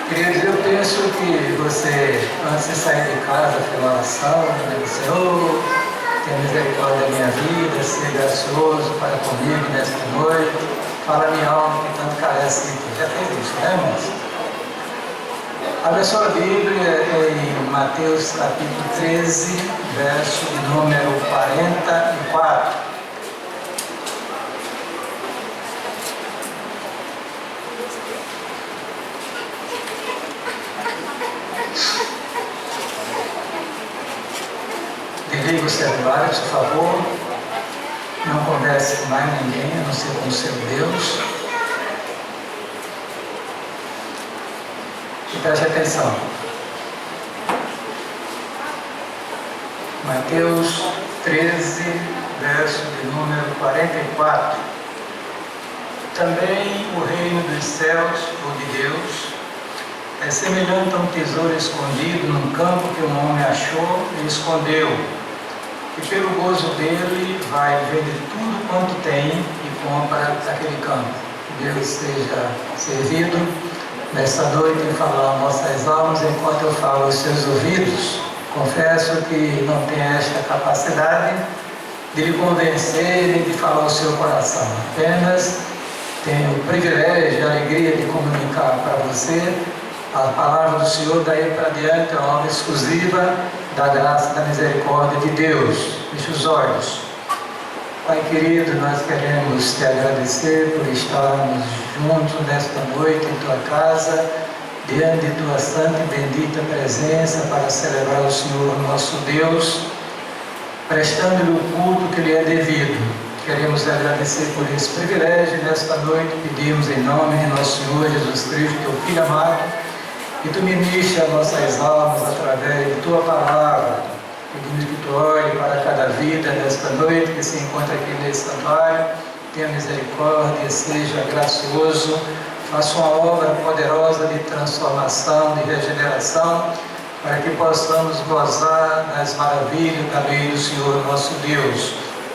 Queridos, eu penso que você, antes de sair de casa, pela oração, Senhor, tenha misericórdia da minha vida, ser gracioso para comigo nesta noite, fala a minha alma que tanto carece de ti. Já fez isso, né, irmãos? Abra sua Bíblia em Mateus capítulo 13, verso de número 44. Desligue o celular, por favor. Não converse com mais ninguém, a não ser com o seu Deus. E preste atenção. Mateus 13, verso de número 44. Também o reino dos céus, ou de Deus, é semelhante a um tesouro escondido num campo que um homem achou e escondeu. E pelo gozo dele vai vender tudo quanto tem e compra aquele campo. Deus seja servido nesta noite em falar nossas almas enquanto eu falo aos seus ouvidos. Confesso que não tenho esta capacidade de lhe convencer nem de falar ao seu coração. Apenas tenho o privilégio e a alegria de comunicar para você a palavra do Senhor. Daí para diante é uma obra exclusiva da graça e da misericórdia de Deus. Feche os olhos. Pai querido, nós queremos te agradecer por estarmos juntos nesta noite em tua casa, diante de tua santa e bendita presença, para celebrar o Senhor nosso Deus, prestando-lhe o culto que lhe é devido. Queremos agradecer por esse privilégio nesta noite. Pedimos em nome de nosso Senhor Jesus Cristo, teu Filho amado, que tu ministres as nossas almas através de tua palavra. Pedimos que tu olhe para cada vida nesta noite que se encontra aqui nesse santuário. Tenha misericórdia, seja gracioso, faça uma obra poderosa de transformação, de regeneração, para que possamos gozar das maravilhas da lei do Senhor nosso Deus.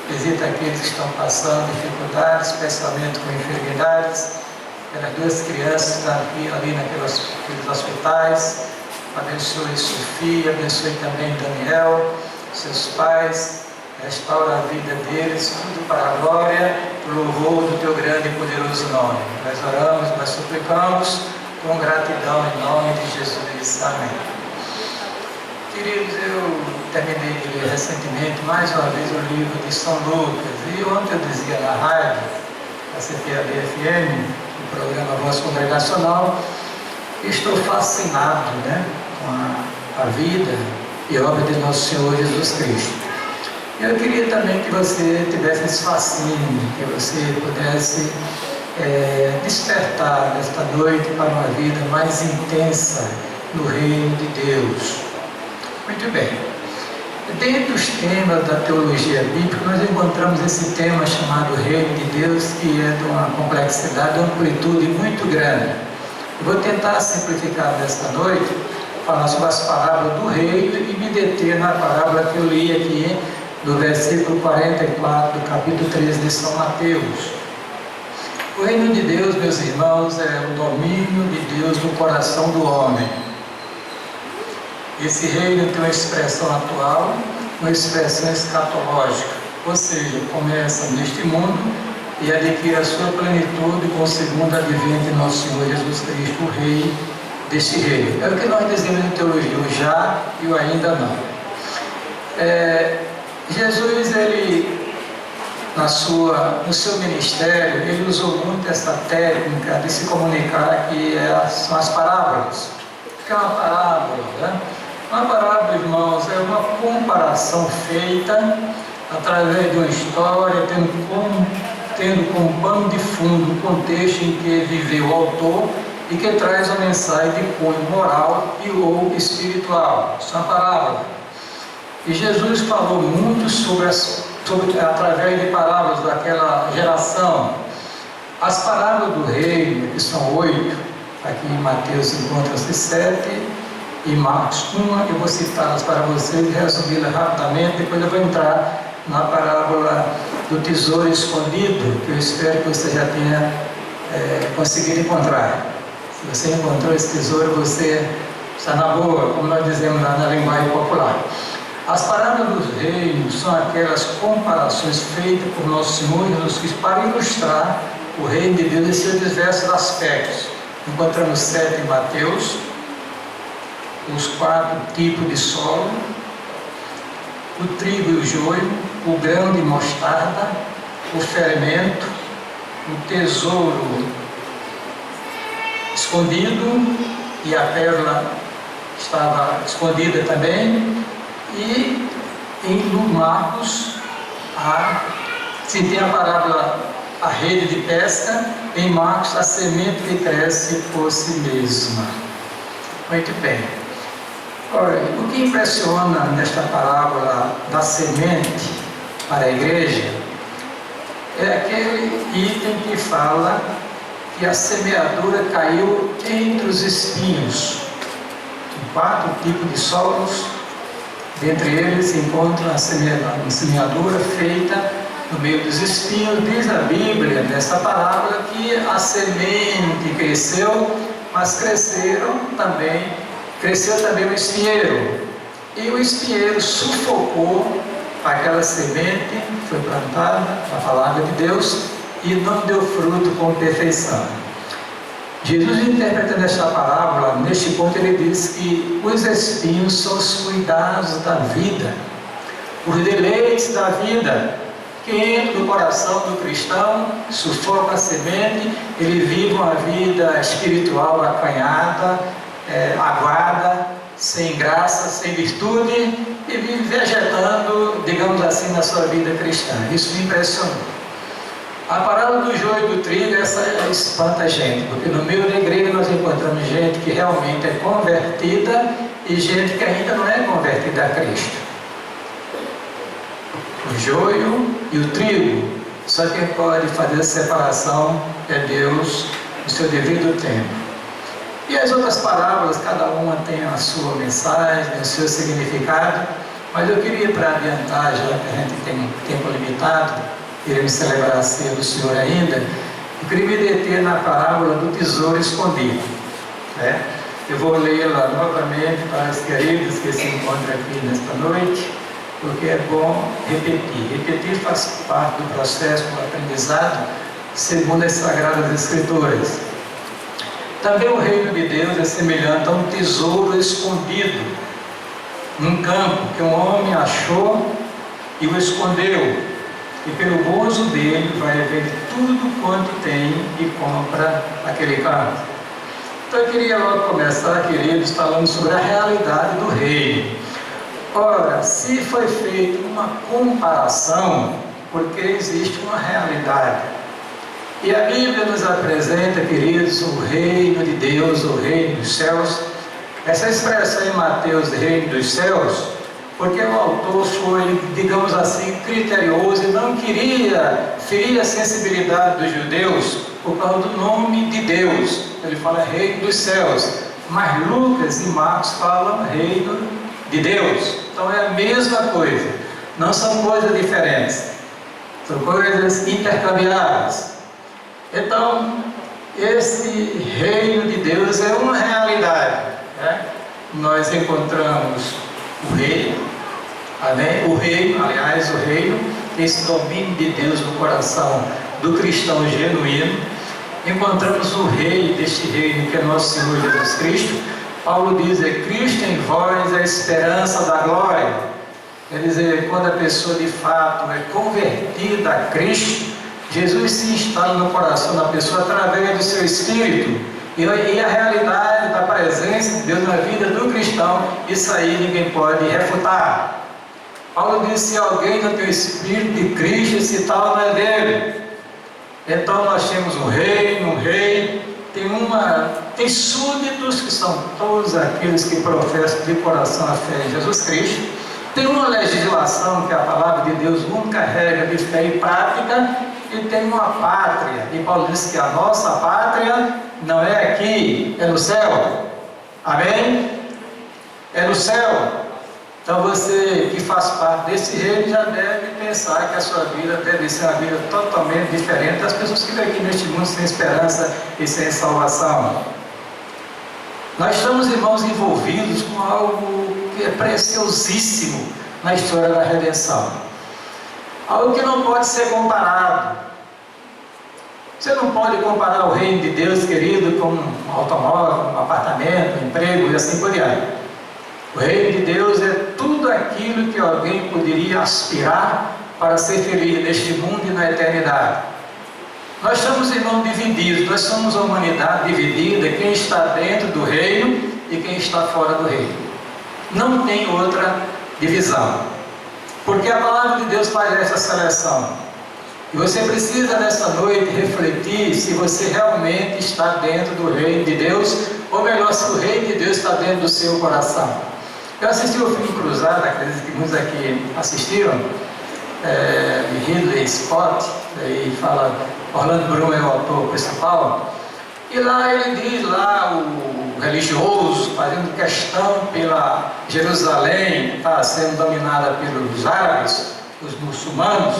Visita aqueles que estão passando dificuldades, especialmente com enfermidades, pelas duas crianças que estão ali naqueles hospitais. Abençoe Sofia, abençoe também Daniel, seus pais, restaura a vida deles, tudo para a glória, para o louvor do teu grande e poderoso nome. Nós oramos, nós suplicamos com gratidão em nome de Jesus. Amém. Queridos, eu terminei de ler recentemente mais uma vez o livro de São Lucas, e ontem eu dizia na rádio, a CPAB-FM, o programa Voz Congregacional, estou fascinado, com a vida e obra de nosso Senhor Jesus Cristo. Eu queria também que você tivesse esse fascínio, que você pudesse despertar nesta noite para uma vida mais intensa no reino de Deus. Muito bem. Dentre os temas da teologia bíblica, nós encontramos esse tema chamado Reino de Deus, que é de uma complexidade, de uma amplitude muito grande. Eu vou tentar simplificar nesta noite, falar sobre as parábolas do reino e me deter na parábola que eu li aqui, do versículo 44 do capítulo 13 de São Mateus. O reino de Deus, meus irmãos, é o domínio de Deus no coração do homem. Esse reino tem uma expressão atual, uma expressão escatológica, ou seja, começa neste mundo e adquire a sua plenitude com o segundo advento de nosso Senhor Jesus Cristo, o Rei deste reino. É o que nós dizemos em teologia, o já e o ainda não. Jesus, ele, no seu ministério, ele usou muito essa técnica de se comunicar, que são as parábolas. O que é uma parábola, né? Uma parábola, irmãos, é uma comparação feita através de uma história, tendo como pano de fundo o contexto em que viveu o autor e que traz uma mensagem de cunho moral e ou espiritual. Isso é uma parábola. E Jesus falou muito através de parábolas daquela geração. As parábolas do reino, que são 8, aqui em Mateus encontra-se 7, e Marcos 1, eu vou citá-las para vocês e resumi-las rapidamente, depois eu vou entrar na parábola do tesouro escondido, que eu espero que você já tenha conseguido encontrar. Se você encontrou esse tesouro, você está na boa, como nós dizemos na linguagem popular. As parábolas dos reinos são aquelas comparações feitas por nosso Senhor Jesus Cristo para ilustrar o reino de Deus em seus diversos aspectos. Encontramos 7 em Mateus, os 4 tipos de solo, o trigo e o joio, o grão de mostarda, o fermento, o tesouro escondido, e a pérola estava escondida também. E em Marcos se tem a parábola a rede de pesca, em Marcos a semente que cresce por si mesma. Muito bem. Olha, o que impressiona nesta parábola da semente para a igreja é aquele item que fala que a semeadura caiu entre os espinhos. 4 tipos de solos, dentre eles se encontra a semeadura feita no meio dos espinhos. Diz a Bíblia, nesta parábola, que a semente cresceu, mas cresceu também o espinheiro. E o espinheiro sufocou aquela semente, foi plantada, a palavra de Deus, e não deu fruto com perfeição. Jesus, interpretando esta parábola, neste ponto ele diz que os espinhos são os cuidados da vida, os deleites da vida, que entram no coração do cristão, sufoca a semente, ele vive uma vida espiritual acanhada, aguada, sem graça, sem virtude, e vive vegetando, digamos assim, na sua vida cristã. Isso me impressionou. A parábola do joio e do trigo, essa espanta a gente, porque no meio da igreja nós encontramos gente que realmente é convertida e gente que ainda não é convertida a Cristo. O joio e o trigo, só quem pode fazer a separação é Deus no seu devido tempo. E as outras parábolas, cada uma tem a sua mensagem, o seu significado, mas eu queria, para adiantar, já que a gente tem tempo limitado, queremos celebrar a ceia do Senhor ainda, eu queria me deter na parábola do tesouro escondido. Eu vou lê-la novamente para os queridos que se encontram aqui nesta noite, porque é bom repetir. Repetir faz parte do processo do aprendizado, segundo as Sagradas Escrituras. Também o reino de Deus é semelhante a um tesouro escondido num campo que um homem achou e o escondeu. E pelo gozo dele vai ver tudo quanto tem e compra aquele campo. Então eu queria logo começar, queridos, falando sobre a realidade do reino. Ora, se foi feita uma comparação, porque existe uma realidade. E a Bíblia nos apresenta, queridos, o reino de Deus, o reino dos céus. Essa expressão em Mateus, reino dos céus, porque o autor foi, digamos assim, criterioso e não queria ferir a sensibilidade dos judeus por causa do nome de Deus. Ele fala reino dos céus, mas Lucas e Marcos falam reino de Deus. Então é a mesma coisa, não são coisas diferentes, são coisas intercambiáveis. Então, esse reino de Deus é uma realidade. Nós encontramos o reino, o reino, esse domínio de Deus no coração do cristão genuíno. Encontramos o rei deste reino, que é nosso Senhor Jesus Cristo. Paulo diz, Cristo em vós, a esperança da glória. Quer dizer, quando a pessoa de fato é convertida a Cristo, Jesus se instala no coração da pessoa através do seu Espírito. E a realidade da presença de Deus na vida do cristão, isso aí ninguém pode refutar. Paulo diz, se alguém não tem o Espírito de Cristo, esse tal não é dele. Então nós temos um rei, tem súditos, que são todos aqueles que professam de coração a fé em Jesus Cristo. Tem uma legislação, que é a palavra de Deus, única regra de fé e prática, e tem uma pátria. E Paulo diz que a nossa pátria não é aqui, é no céu. Amém? É no céu. Então você que faz parte desse reino já deve pensar que a sua vida deve ser uma vida totalmente diferente das pessoas que vivem aqui neste mundo sem esperança e sem salvação. Nós estamos, irmãos, envolvidos com algo que é preciosíssimo na história da redenção. Algo que não pode ser comparado. Você não pode comparar o reino de Deus, querido, com um automóvel, um apartamento, um emprego e assim por diante. O reino de Deus é tudo aquilo que alguém poderia aspirar para ser feliz neste mundo e na eternidade. Nós estamos, irmãos, divididos. Nós somos a humanidade dividida, quem está dentro do reino e quem está fora do reino. Não tem outra divisão. Porque a palavra de Deus faz essa seleção. E você precisa nessa noite refletir se você realmente está dentro do reino de Deus, ou melhor, se o reino de Deus está dentro do seu coração. Eu assisti o filme Cruzada, acredito que muitos aqui assistiram, de Ridley Scott, daí fala, Orlando Bloom é o autor principal, e lá ele diz, lá o religioso fazendo questão pela Jerusalém, que está sendo dominada pelos árabes, os muçulmanos,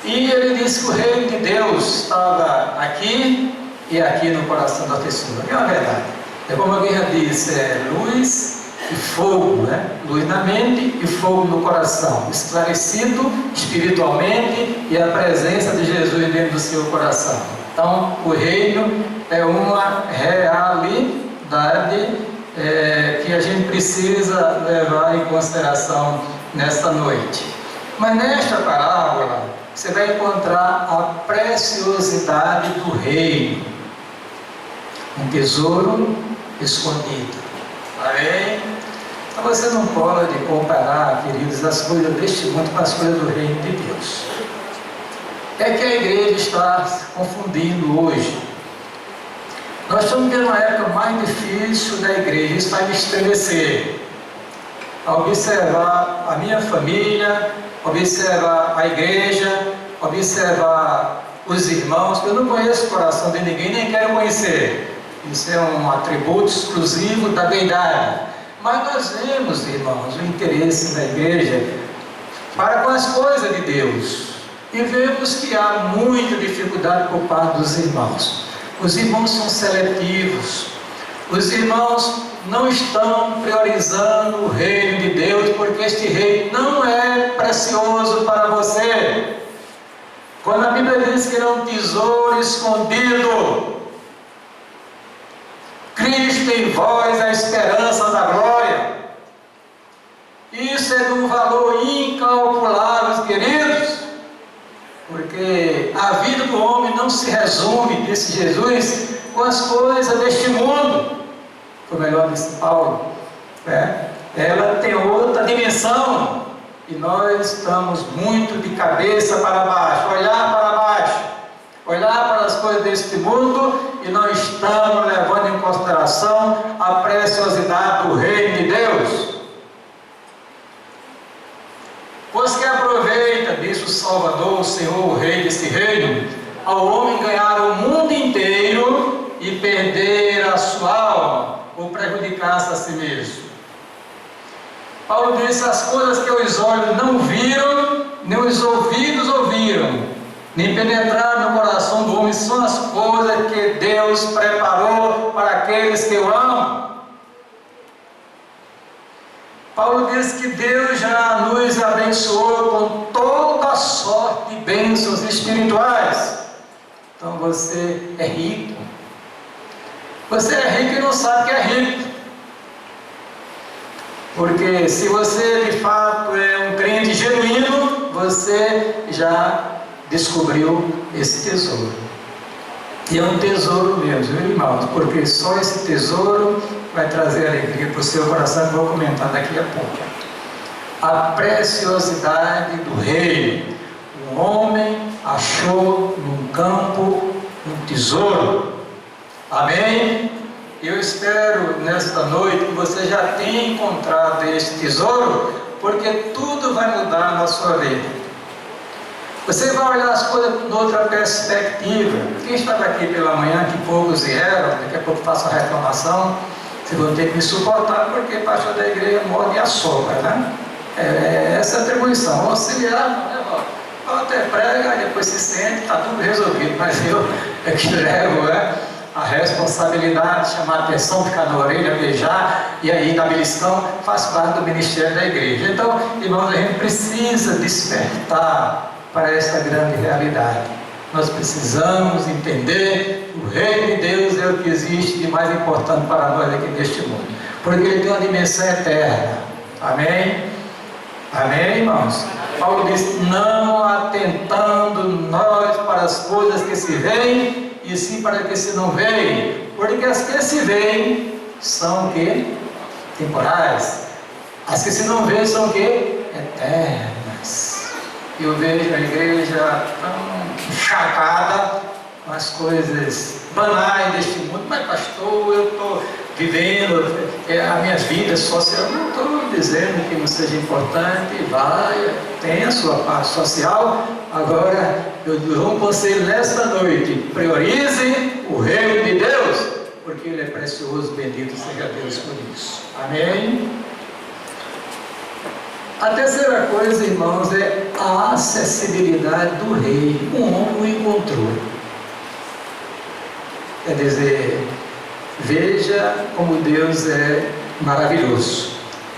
e ele disse que o reino de Deus estava aqui e aqui no coração da pessoa. É uma verdade. É como alguém já disse, luz e fogo, né? Luz na mente e fogo no coração, esclarecido espiritualmente e a presença de Jesus dentro do seu coração. Então, o reino é uma realidade que a gente precisa levar em consideração nesta noite. Mas nesta parábola, você vai encontrar a preciosidade do reino, um tesouro escondido. Amém? Então você não pode comparar, queridos, as coisas deste mundo com as coisas do reino de Deus. É que a igreja está se confundindo hoje. Nós estamos vendo uma época mais difícil da igreja, isso vai me estremecer. A observar a minha família, observar a igreja, observar os irmãos. Eu não conheço o coração de ninguém, nem quero conhecer. Isso é um atributo exclusivo da deidade. Mas nós vemos, irmãos, o interesse da igreja para com as coisas de Deus. E vemos que há muita dificuldade por parte dos irmãos. Os irmãos são seletivos. Os irmãos não estão priorizando o reino de Deus, porque este reino não é precioso para você. Quando a Bíblia diz que ele é um tesouro escondido, Cristo em vós, a esperança da glória. Isso é de um valor incalculável, queridos, porque a vida do homem não se resume, disse Jesus, com as coisas deste mundo. Ou melhor, disse Paulo, ela tem outra dimensão, e nós estamos muito de cabeça para baixo, olhar para as coisas deste mundo, e não estamos levando em consideração a preciosidade do reino de Deus. Pois que aproveita, disse o Salvador, o Senhor, o Rei desse reino, ao homem ganhar o mundo inteiro e perder a sua alma, ou prejudicar-se a si mesmo. Paulo disse, as coisas que os olhos não viram, nem os ouvidos ouviram, nem penetraram no coração do homem, são as coisas que Deus preparou para aqueles que o amam. Paulo diz que Deus já nos abençoou com toda sorte de bênçãos espirituais. Então você é rico. Você é rico e não sabe que é rico. Porque se você de fato é um crente genuíno, você já descobriu esse tesouro. E é um tesouro mesmo, viu, irmãos? Porque só esse tesouro vai trazer alegria para o seu coração, que eu vou comentar daqui a pouco. A preciosidade do reino. Um homem achou num campo um tesouro. Amém? Eu espero nesta noite que você já tenha encontrado este tesouro, porque tudo vai mudar na sua vida. Você vai olhar as coisas de outra perspectiva. Quem estava aqui pela manhã, que poucos vieram, daqui a pouco faço a reclamação, vocês vão ter que me suportar, porque o pastor da igreja morde a sogra, né? Essa é a atribuição. O auxiliar, até prega, depois se sente, está tudo resolvido, mas eu é que levo, a responsabilidade, chamar a atenção, ficar na orelha, beijar, e aí na beliscão faz parte do ministério da igreja. Então, irmãos, a gente precisa despertar para essa grande realidade. Nós precisamos entender o reino de Deus é o que existe de mais importante para nós aqui neste mundo, porque ele tem uma dimensão eterna. Amém? Amém, irmãos? Paulo diz: não atentando nós para as coisas que se veem, e sim para as que se não veem, porque as que se veem são o quê? Temporais. As que se não veem são o quê? Eternas. Eu vejo a igreja tão encharcada com as coisas banais deste mundo. Mas pastor, eu estou vivendo a minha vida social. Não estou dizendo que não seja importante, vai, tem a sua parte social. Agora, eu dou um conselho nesta noite: priorize o reino de Deus, porque ele é precioso, bendito seja Deus por isso. Amém? A terceira coisa, irmãos, é a acessibilidade do rei. Um homem o encontrou. Quer dizer, veja como Deus é maravilhoso,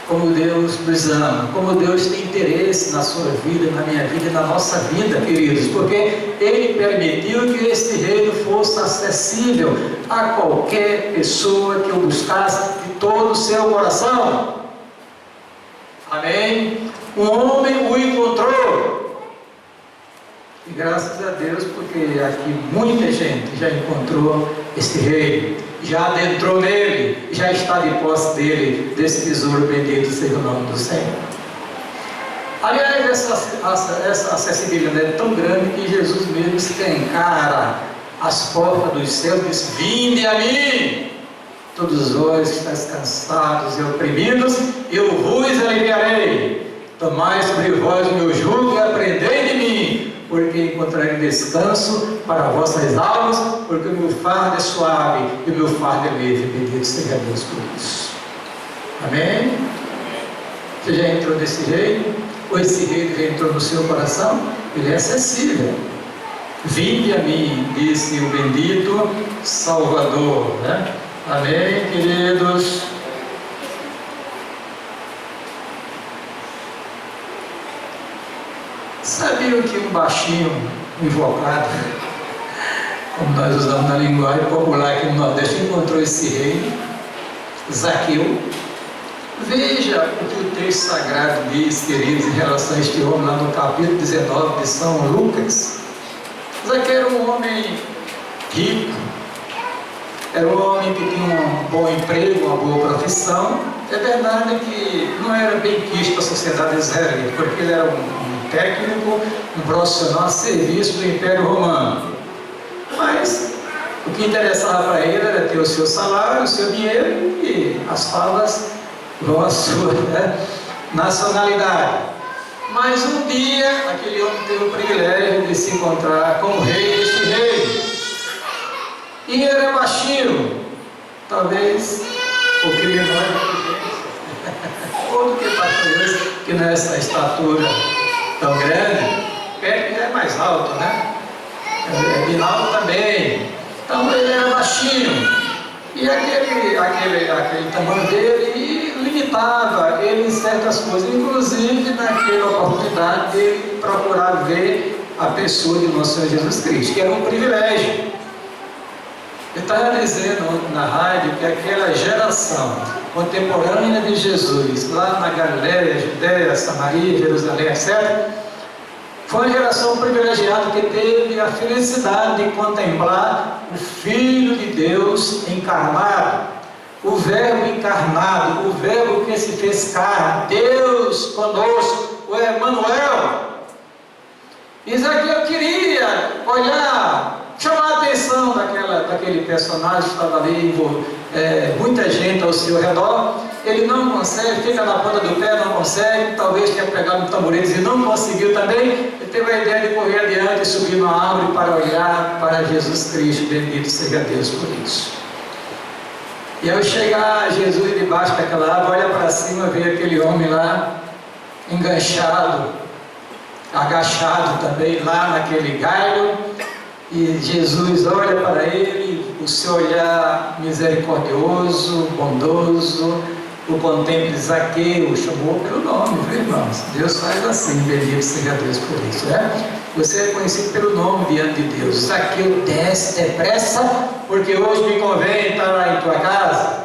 como Deus nos ama, como Deus tem interesse na sua vida, na minha vida e na nossa vida, queridos, porque Ele permitiu que este reino fosse acessível a qualquer pessoa que o buscasse de todo o seu coração. Amém? Um homem o encontrou, e graças a Deus, porque aqui muita gente já encontrou este rei, já adentrou nele, já está de posse dele, desse tesouro bendito seja o nome do Senhor. Aliás, essa acessibilidade é tão grande que Jesus mesmo escancara as portas dos céus e diz: vinde a mim, todos vós que estáis cansados e oprimidos, eu vos aliviarei. Tomai sobre vós o meu jugo e aprendei de mim, porque encontrarei descanso para vossas almas, porque o meu fardo é suave e o meu fardo é leve. Bendito seja Deus por isso. Amém? Você já entrou nesse reino? Ou esse reino já entrou no seu coração? Ele é acessível. Vinde a mim, disse o bendito Salvador, né? Amém, queridos? Sabiam que um baixinho invocado, como nós usamos na linguagem popular aqui no Nordeste, encontrou esse rei, Zaqueu? Veja o que o texto sagrado diz, queridos, em relação a este homem, lá no capítulo 19 de São Lucas. Zaqueu era um homem rico, era um homem que tinha um bom emprego, uma boa profissão. É verdade que não era bem quisto a sociedade israelita, porque ele era um técnico, um profissional a serviço do Império Romano. Mas o que interessava para ele era ter o seu salário, o seu dinheiro e as favas vão à sua nacionalidade. Mas um dia aquele homem teve o privilégio de se encontrar com o rei deste reino. E ele era baixinho, talvez um pouquinho menor ou do que pastor, que não é essa estatura tão grande. Pedro é mais alto, né? Binaldo também. Então ele era baixinho. E aquele tamanho dele limitava ele em certas coisas, inclusive naquela oportunidade de procurar ver a pessoa de nosso Senhor Jesus Cristo, que era um privilégio. Eu estava dizendo na rádio que aquela geração contemporânea de Jesus, lá na Galileia, Judéia, Samaria, Jerusalém, etc., foi uma geração privilegiada que teve a felicidade de contemplar o Filho de Deus encarnado, o Verbo encarnado, o Verbo que se fez carne, Deus conosco, o Emmanuel. Zaqueu queria olhar, chamar a atenção daquele personagem que estava ali, muita gente ao seu redor. Ele não consegue, fica na ponta do pé, não consegue, talvez tenha pegado no tamborete e não conseguiu também. Ele teve a ideia de correr adiante e subir numa árvore para olhar para Jesus Cristo, bendito seja Deus por isso. E ao chegar Jesus debaixo daquela árvore, olha para cima, vê aquele homem lá, enganchado, agachado também lá naquele galho, e Jesus olha para ele, o seu olhar misericordioso, bondoso, o contempla. Zaqueu, chamou pelo nome, viu, irmãos? Deus faz assim, bendito seja Deus por isso, né? Você é conhecido pelo nome diante de Deus. Zaqueu, desce depressa, porque hoje me convém estar lá em tua casa.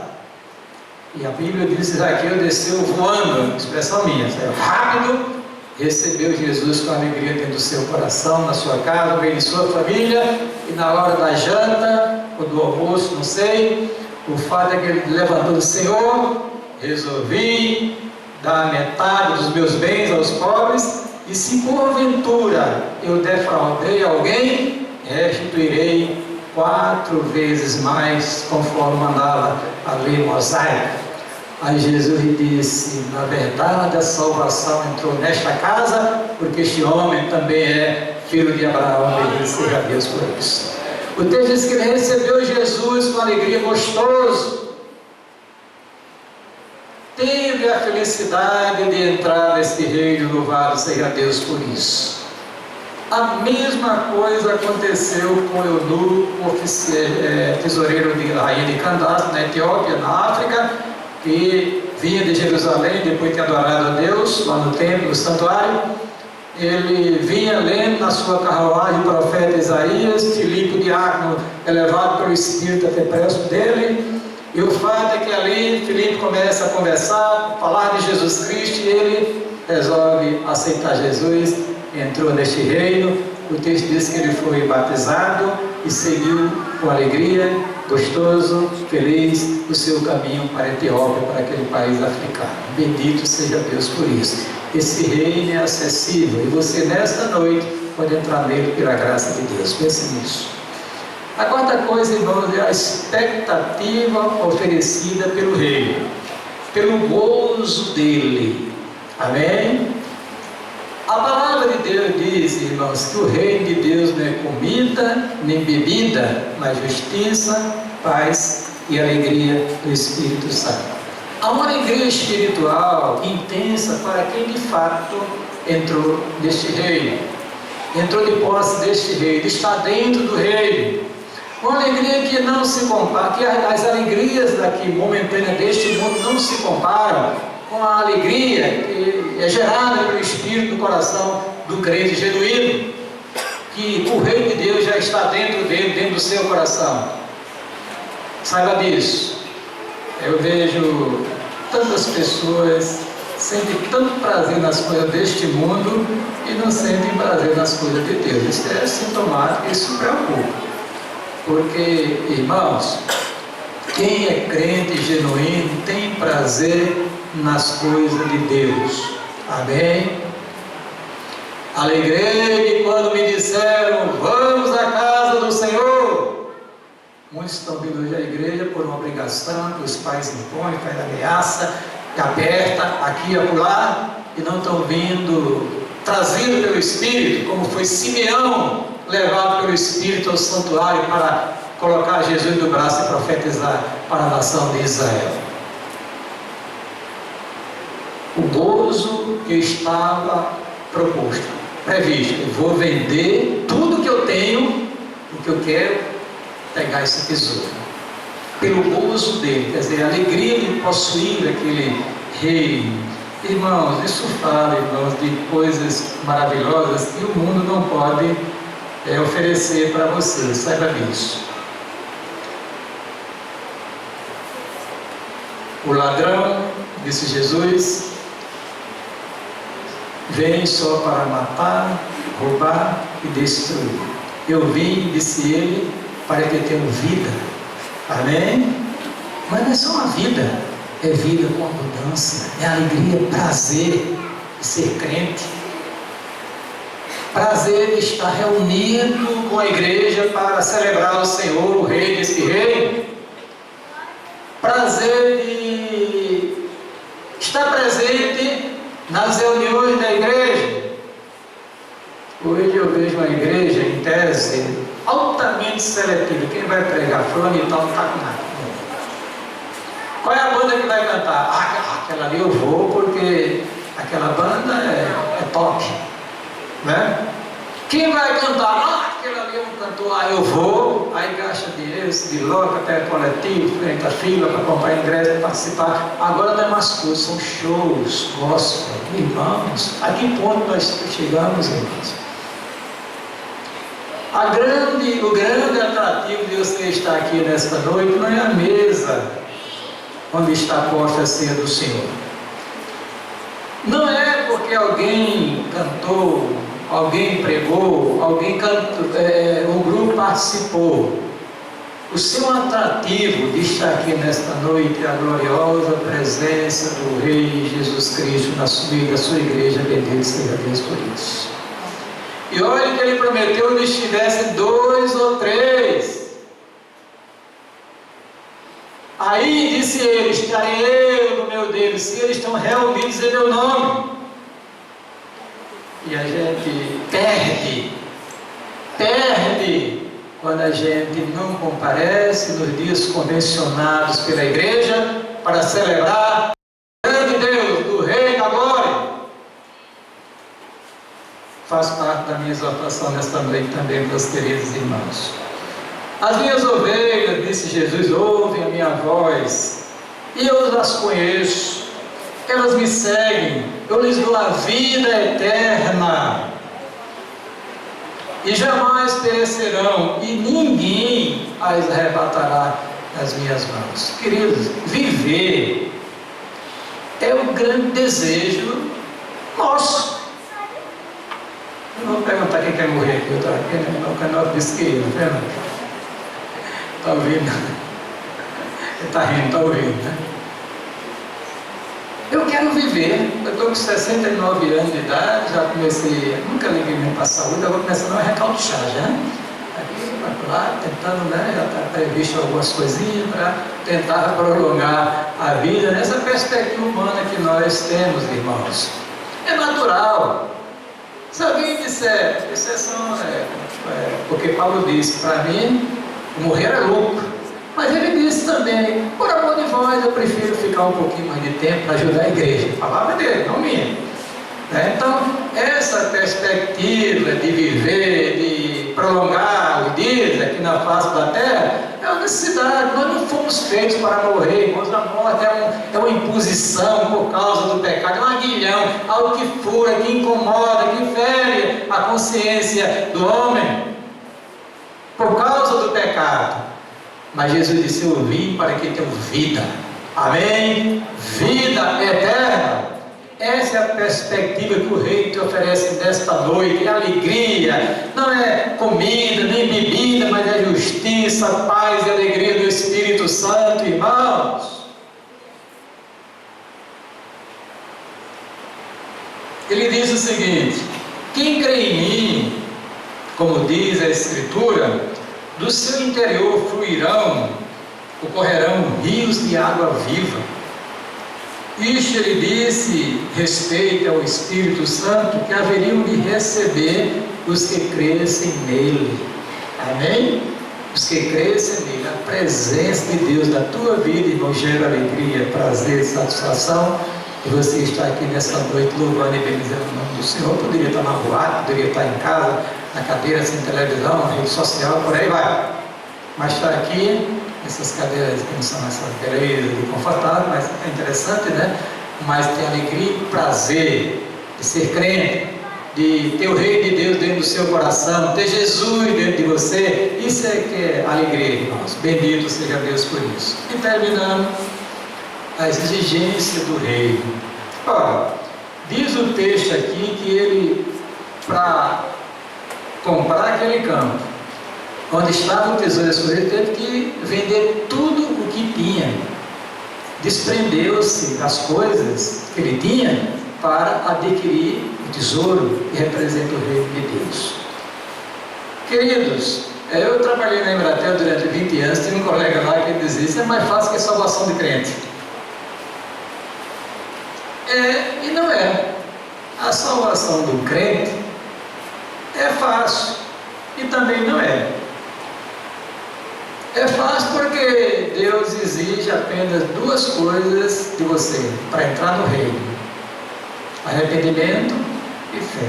E a Bíblia diz que Zaqueu desceu voando, expressão minha, saiu rápido, recebeu Jesus com alegria dentro do seu coração, na sua casa, no meio de sua família, e na hora da janta, ou do almoço, não sei, o fato é que ele levantou do Senhor, resolvi dar metade dos meus bens aos pobres, e se porventura eu defraudei alguém, restituirei 4 vezes mais, conforme mandava a lei mosaica. Aí Jesus lhe disse: na verdade a salvação entrou nesta casa, porque este homem também é filho de Abraão, bendito seja Deus por isso. O texto diz que ele recebeu Jesus com alegria, gostoso, teve a felicidade de entrar neste reino, louvado seja Deus por isso. A mesma coisa aconteceu com Eunuco, tesoureiro de rainha de Candace, na Etiópia, na África, que vinha de Jerusalém, depois de ter adorado a Deus, lá no templo, no santuário. Ele vinha lendo na sua carruagem o profeta Isaías, Filipe, o diácono, é levado pelo Espírito até perto dele, e o fato é que ali Filipe começa a conversar, falar de Jesus Cristo, e ele resolve aceitar Jesus, entrou neste reino. O texto diz que ele foi batizado e seguiu com alegria, gostoso, feliz, o seu caminho para a Etiópia, para aquele país africano. Bendito seja Deus por isso. Esse reino é acessível e você nesta noite pode entrar nele pela graça de Deus. Pense nisso. A quarta coisa, irmãos, é a expectativa oferecida pelo reino, pelo gozo dele. Amém? A palavra de Deus diz, irmãos, que o reino de Deus não é comida nem bebida, mas justiça, paz e alegria do Espírito Santo. Há uma alegria espiritual intensa para quem de fato entrou neste reino, entrou de posse deste reino, está dentro do reino. Uma alegria que não se compara, que as alegrias daqui momentâneas deste mundo não se comparam com a alegria que é gerada pelo Espírito no coração do crente genuíno, que o reino de Deus já está dentro dele, dentro do seu coração. Saiba disso. Eu vejo tantas pessoas sentem tanto prazer nas coisas deste mundo e não sentem prazer nas coisas de Deus. Isso é sintomático, isso preocupa. Porque, irmãos, quem é crente genuíno tem prazer nas coisas de Deus. Amém? Alegrei-me quando me disseram: vamos à casa do Senhor. Muitos estão vindo hoje à igreja por uma obrigação que os pais impõem, faz ameaça, aperta aqui e acolá, e não estão vindo trazido pelo Espírito, como foi Simeão levado pelo Espírito ao santuário para colocar Jesus no braço e profetizar para a nação de Israel. O gozo que estava proposto, previsto: eu vou vender tudo que eu tenho, porque eu quero pegar esse tesouro, pelo gozo dele, quer dizer, a alegria de possuir aquele reino. Irmãos, isso fala, irmãos, de coisas maravilhosas que o mundo não pode oferecer para você, saiba disso. O ladrão, disse Jesus, vem só para matar, roubar e destruir. Eu vim, disse ele, para que tenham vida. Amém? Mas não é só uma vida, é vida com abundância, é alegria, prazer de ser crente, prazer de estar reunido com a igreja para celebrar o Senhor, o Rei desse reino, prazer de estar presente nas reuniões da igreja. Hoje eu vejo uma igreja, em tese, altamente seletiva. Quem vai pregar? Fulano e tal, não está com nada. Qual é a banda que vai cantar? Aquela ali eu vou porque aquela banda é top, né? Quem vai cantar? aquele ali é um cantor, eu vou, aí gasta dinheiro, se desloca, pega coletivo, enfrenta fila para comprar ingresso, para participar. Agora não é mais coisa, são shows, gospel, irmãos. A que ponto nós chegamos, irmãos? O grande atrativo de você estar aqui nesta noite não é a mesa onde está posta a ceia do Senhor. Não é porque alguém cantou, alguém pregou, o grupo participou. O seu atrativo de estar aqui nesta noite é a gloriosa presença do Rei Jesus Cristo na vida da sua igreja. Bendito seja Deus por isso. E olha que ele prometeu que estivesse 2 ou 3. Aí disse ele: estarei eu no meu Deus, se eles estão reunidos em meu nome. E a gente perde quando a gente não comparece nos dias convencionados pela igreja para celebrar o grande Deus, do Rei da Glória. Faz parte da minha exortação nesta noite também, meus queridos irmãos. As minhas ovelhas, disse Jesus, ouvem a minha voz, e eu as conheço, elas me seguem, eu lhes dou a vida eterna, e jamais perecerão, e ninguém as arrebatará das minhas mãos. Queridos, viver é o grande desejo nosso. Eu vou perguntar quem quer morrer aqui. Eu estou aqui, né? O canal disse que eu, não é? Está ouvindo? Ele está rindo, está ouvindo, né? Eu quero viver. Eu estou com 69 anos de idade, já comecei, nunca liguei mesmo para a saúde, agora começando a recalchar já. Aqui, lá, tentando, né? Já está previsto algumas coisinhas para tentar prolongar a vida nessa perspectiva humana que nós temos, irmãos. É natural. Se alguém disser, exceção porque Paulo disse, para mim, morrer é lucro. Mas ele disse também, por amor de vós, eu prefiro ficar um pouquinho mais de tempo para ajudar a igreja. A palavra dele, não minha. Então, essa perspectiva de viver, de prolongar os dias aqui na face da terra, é uma necessidade. Nós não fomos feitos para morrer, irmãos. A morte é uma imposição por causa do pecado, é um aguilhão, algo que fura, que incomoda, que fere a consciência do homem por causa do pecado. Mas Jesus disse: eu vim para que tenham vida. Amém? Vida eterna. Essa é a perspectiva que o Rei te oferece nesta noite. É alegria, não é comida nem bebida, mas é justiça, paz e alegria do Espírito Santo, irmãos. Ele diz o seguinte: quem crê em mim, como diz a Escritura, do seu interior correrão rios de água viva. Isto ele disse respeito ao Espírito Santo, que haveriam de receber os que crescem nele. Amém? Os que crescem nele. A presença de Deus na tua vida, irmão, gera alegria, prazer, satisfação. E você está aqui nessa noite louvando e bendizendo o nome do Senhor. Poderia estar na rua, poderia estar em casa, na cadeira, sem televisão, na rede social, por aí vai. Mas está aqui, essas cadeiras que não são essas cadeiras confortáveis, mas é interessante, né? Mas tem alegria e prazer de ser crente, de ter o Rei de Deus dentro do seu coração, ter Jesus dentro de você. Isso é que é alegria, irmãos. Bendito seja Deus por isso. E terminando, as exigências do Rei. Ora, diz o texto aqui que ele, para comprar aquele campo onde estava o tesouro escondido, ele teve que vender tudo o que tinha, desprendeu-se das coisas que ele tinha para adquirir o tesouro que representa o reino de Deus. Queridos, eu trabalhei na Embratel durante 20 anos, tinha um colega lá que dizia: isso é mais fácil que a salvação de crente. E não é. A salvação do crente é fácil e também não é. É fácil porque Deus exige apenas 2 coisas de você para entrar no reino: arrependimento e fé.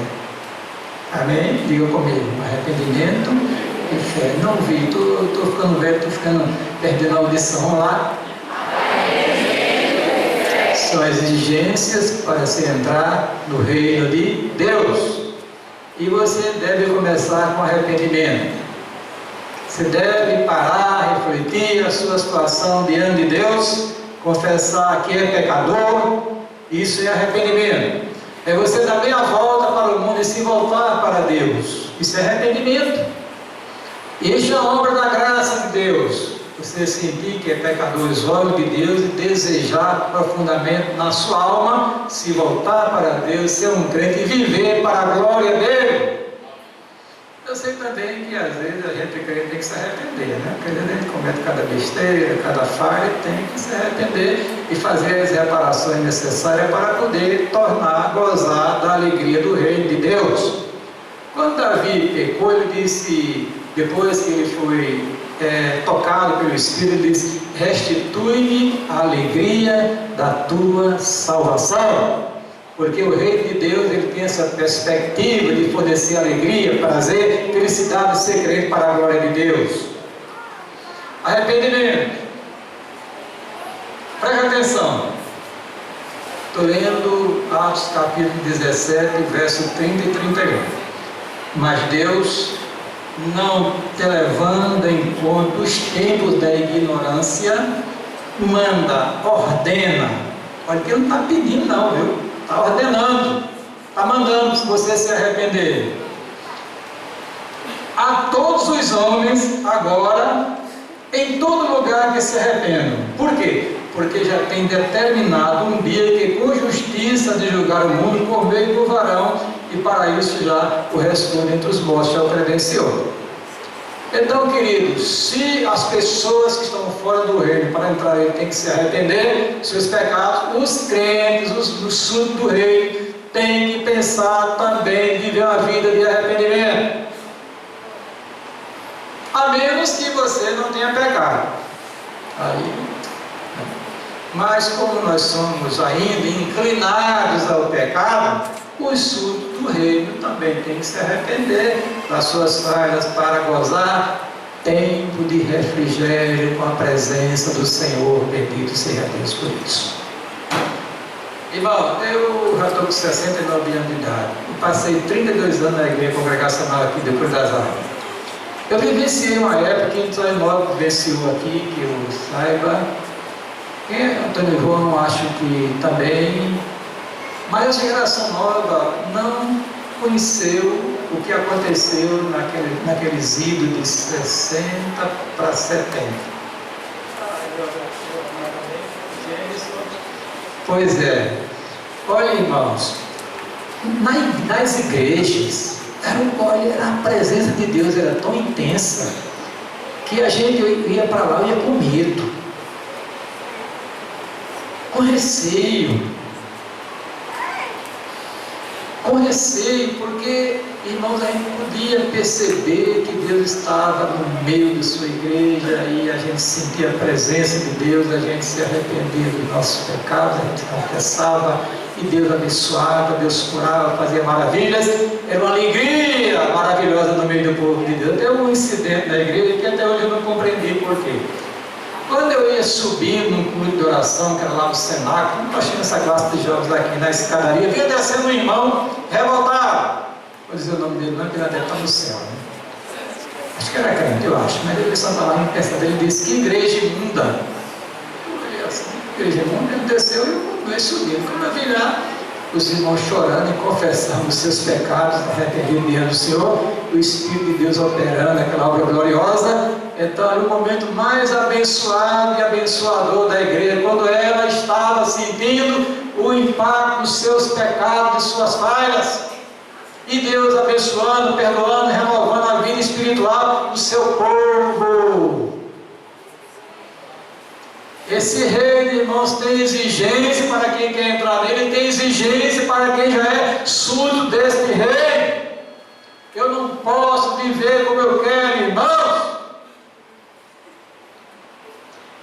Amém? Diga comigo, arrependimento e fé. Não vi, estou ficando velho, estou ficando perdendo a audição. Vamos lá. São exigências para se entrar no reino de Deus. E você deve começar com arrependimento. Você deve parar, refletir a sua situação diante de Deus, confessar que é pecador. Isso é arrependimento. É você dar meia volta para o mundo e se voltar para Deus. Isso é arrependimento. E isso é a obra da graça de Deus. Você sentir que é pecador aos olhos de Deus e desejar profundamente na sua alma se voltar para Deus, ser um crente e viver para a glória dele. Eu sei também que às vezes a gente crente tem que se arrepender, né? Porque a gente comete cada besteira, cada falha, tem que se arrepender e fazer as reparações necessárias para poder gozar da alegria do reino de Deus. Quando Davi pecou, ele disse, depois que ele foi tocado pelo Espírito, ele disse: restitui-me a alegria da tua salvação. Porque o reino de Deus, ele tem essa perspectiva de fornecer alegria, prazer, felicidade de ser crente para a glória de Deus. Arrependimento. Preste atenção. Estou lendo Atos capítulo 17, verso 30 e 31. Mas Deus, não te levando em conta os tempos da ignorância, manda, ordena. Olha que ele não está pedindo não, viu? Está ordenando, está mandando se você se arrepender. A todos os homens agora, em todo lugar que se arrependam. Por quê? Porque já tem determinado um dia que com justiça de julgar o mundo por meio do varão, e para isso já o responde entre os mortos já o credenciou. Então, queridos, se as pessoas que estão fora do reino para entrar ele têm que se arrepender dos seus pecados, os crentes, os súditos do reino têm que pensar também em viver uma vida de arrependimento, a menos que você não tenha pecado. Mas como nós somos ainda inclinados ao pecado, os súditos do reino também têm que se arrepender das suas falhas para gozar tempo de refrigério com a presença do Senhor. Bendito seja Deus por isso. Irmão, eu já estou com 69 anos de idade. Eu passei 32 anos na igreja congregacional aqui depois das aulas. Eu vivenciei uma época que Antônio Nobre vivenciou aqui, que eu saiba. Antônio João, acho que também. Mas a geração nova não conheceu o que aconteceu naqueles idos de 60 para 70. Pois é. Olha, irmãos, nas igrejas, a presença de Deus era tão intensa que a gente ia para lá e ia com medo, com receio, porque, irmãos, a gente podia perceber que Deus estava no meio de sua igreja e a gente sentia a presença de Deus, a gente se arrependia dos nossos pecados, a gente confessava e Deus abençoava, Deus curava, fazia maravilhas. Era uma alegria maravilhosa no meio do povo de Deus. Teve um incidente na igreja que até hoje eu não compreendi por quê. Quando eu ia subir num culto de oração, que era lá no Senac, não achei essa classe de jovens aqui na escadaria, vinha descendo um irmão revoltado. Vou dizer o nome dele, não, porque ele até está no céu, né? Acho que era crente, eu acho, mas ele só estava lá no pensamento dele, disse: que igreja imunda. Eu falei assim: que igreja imunda? Ele desceu e eu continuei subindo. Quando eu vi lá, os irmãos chorando e confessando os seus pecados, arrependidos diante do Senhor, o Espírito de Deus operando aquela obra gloriosa. Então era o momento mais abençoado e abençoador da igreja, quando ela estava sentindo o impacto dos seus pecados, de suas falhas, e Deus abençoando, perdoando, renovando a vida espiritual do seu povo. Esse reino, irmãos, tem exigência para quem quer entrar nele, tem exigência para quem já é súdito deste reino. Eu não posso viver como eu quero, irmãos.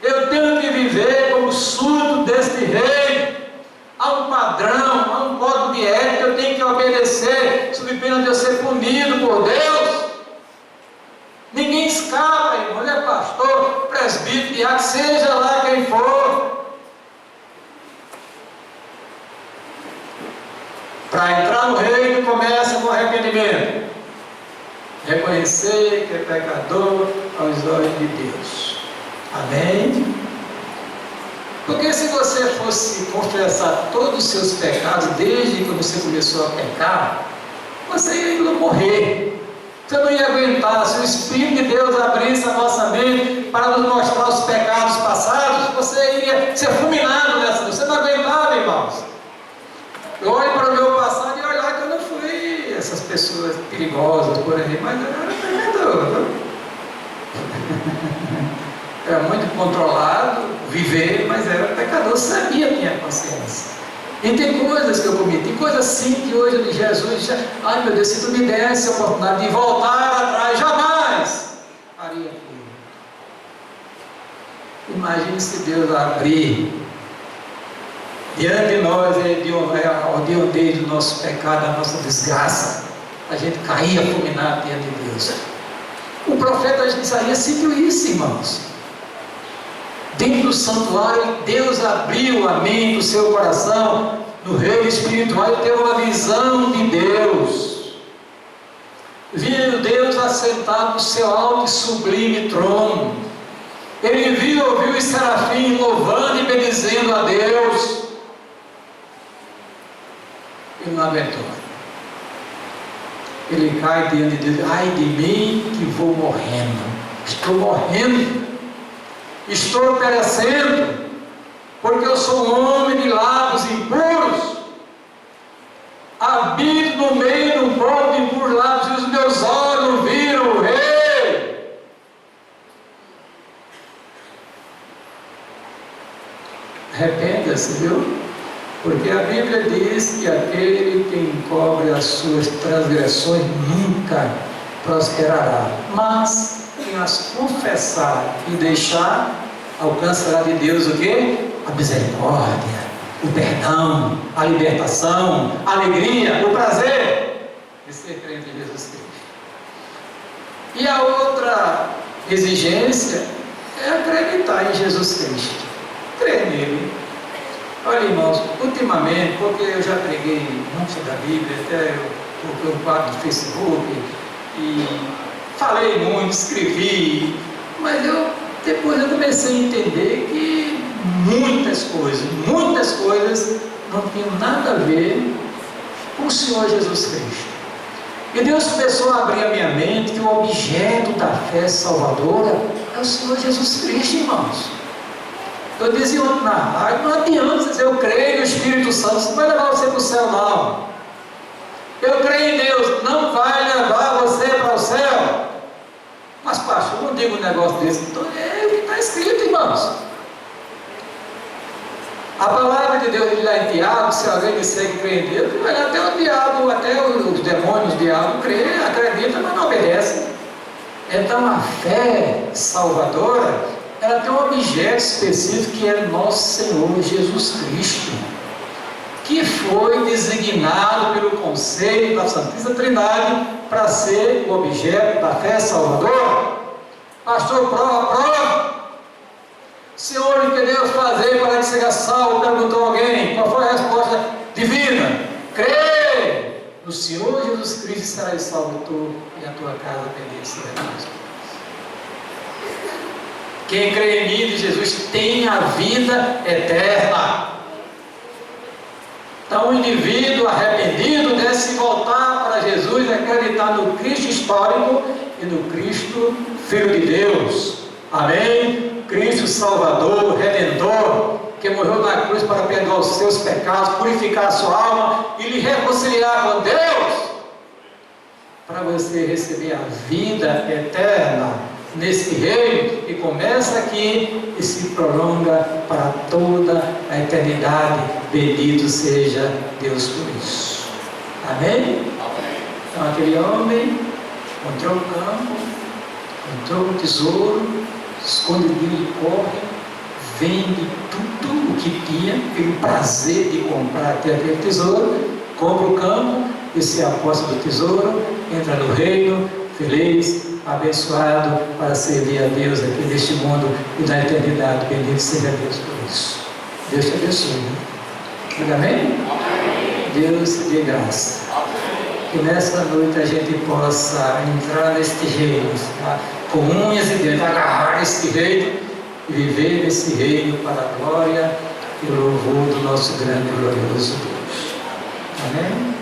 Eu tenho que viver como súdito deste reino. Há um padrão, há um código de ética, eu tenho que obedecer. obedecer, sob pena de eu ser punido por Deus. Ninguém escapa, irmão, é pastor, presbítero, diácono, seja lá quem for. Para entrar no reino, começa com arrependimento. Reconhecer que é pecador aos olhos de Deus. Amém? Porque se você fosse confessar todos os seus pecados, desde quando você começou a pecar, você ia morrer. Você não ia aguentar. Se o Espírito de Deus abrisse a nossa mente para nos mostrar os pecados passados, você iria ser fulminado nessa. Você não aguentava, irmãos. Eu olho para o meu passado e olhar que eu não fui essas pessoas perigosas por aí, mas eu era pecador. Era muito controlado, viver, mas era pecador, sabia a minha consciência. E tem coisas que eu cometi, coisas assim que hoje Jesus já, ai meu Deus, se tu me desse a oportunidade de voltar atrás, jamais faria aquilo. Imagine se Deus abrir diante de nós, de onde do nosso pecado, da nossa desgraça, a gente caía fulminado diante de Deus. O profeta Isaías sentiu isso, irmãos. Dentro do santuário, Deus abriu a mente, o seu coração, no reino espiritual, e teve uma visão de Deus. Viu Deus assentado no seu alto e sublime trono. Ele viu, ouviu os serafins louvando e bendizendo a Deus. Ele não aguentou. Ele cai diante de Deus. Ai de mim que vou morrendo. Estou morrendo. Estou perecendo, porque eu sou um homem de lábios impuros, habito no meio de um povo de impuros lábios, e os meus olhos viram o Rei. Arrependa-se, viu? Porque a Bíblia diz que aquele que encobre as suas transgressões nunca prosperará, mas quem as confessar e deixar, alcançará de Deus o quê? A misericórdia, o perdão, a libertação, a alegria, o prazer de ser crente em Jesus Cristo. E a outra exigência é acreditar em Jesus Cristo, crer nele. Olha, irmãos, ultimamente, porque eu já preguei muito da Bíblia, até eu coloquei um quadro no Facebook e falei muito, escrevi, mas depois eu comecei a entender que muitas coisas não tinham nada a ver com o Senhor Jesus Cristo. E Deus começou a abrir a minha mente que o objeto da fé salvadora é o Senhor Jesus Cristo, irmãos. Eu dizia ontem na rádio, não adianta dizer eu creio no Espírito Santo, isso não vai levar você para o céu, não. Eu creio em Deus, não vai levar você para o céu. Mas pastor, eu não digo um negócio desse. Então, é o que está escrito, irmãos. A palavra de Deus diz lá em Tiago, se alguém disser que crê em Deus, até o diabo, até os demônios, o diabo crê, acredita, mas não obedece. Então a fé salvadora, ela tem um objeto específico que é nosso Senhor Jesus Cristo, que foi designado pelo Conselho da Santíssima Trindade para ser o objeto da fé salvadora. Pastor, prova. Senhor, o que Deus fazer para que seja salvo? Perguntou alguém. Qual foi a resposta divina? Crê no Senhor Jesus Cristo e serás salvo tu e a tua casa, bendito seja Deus. Quem crê em mim, de Jesus, tem a vida eterna. Então o indivíduo arrependido deve se voltar para Jesus e acreditar no Cristo histórico e no Cristo Filho de Deus. Amém? Cristo Salvador, Redentor, que morreu na cruz para perdoar os seus pecados, purificar a sua alma e lhe reconciliar com Deus, para você receber a vida eterna nesse reino, que começa aqui e se prolonga para toda a eternidade. Bendito seja Deus por isso. Amém? Então aquele homem encontrou o campo, encontrou o tesouro, escondidinho e corre, vende tudo o que tinha, pelo prazer de comprar, ter aquele tesouro, compra o campo, esse apóstolo do tesouro entra no reino, feliz, abençoado, para servir a Deus aqui neste mundo e na eternidade. Bendito seja Deus por isso. Deus te abençoe. Diga amém? Deus te dê graça. Que nessa noite a gente possa entrar neste reino, tá? Com unhas e dentes, agarrar este reino e viver nesse reino para a glória e louvor do nosso grande e glorioso Deus. Amém?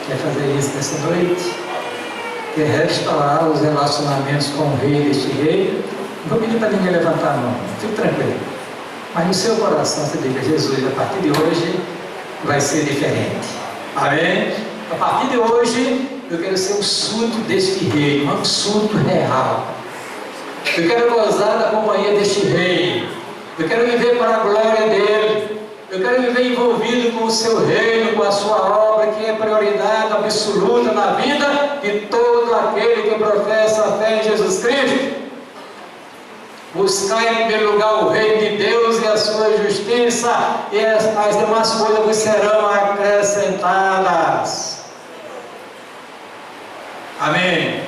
Quer fazer isso nessa noite? Quer restaurar os relacionamentos com o rei deste reino? Não vou pedir para ninguém levantar a mão, fique tranquilo. Mas no seu coração você diga: Jesus, a partir de hoje vai ser diferente. Amém? A partir de hoje eu quero ser um súdito deste rei, um súdito real. Eu quero gozar da companhia deste rei. Eu quero viver para a glória dele. Eu quero viver envolvido com o seu reino, com a sua obra, que é prioridade absoluta na vida de todo aquele que professa a fé em Jesus Cristo. Buscar em primeiro lugar o reino de Deus e a sua justiça, e as demais coisas vos serão acrescentadas. Amém.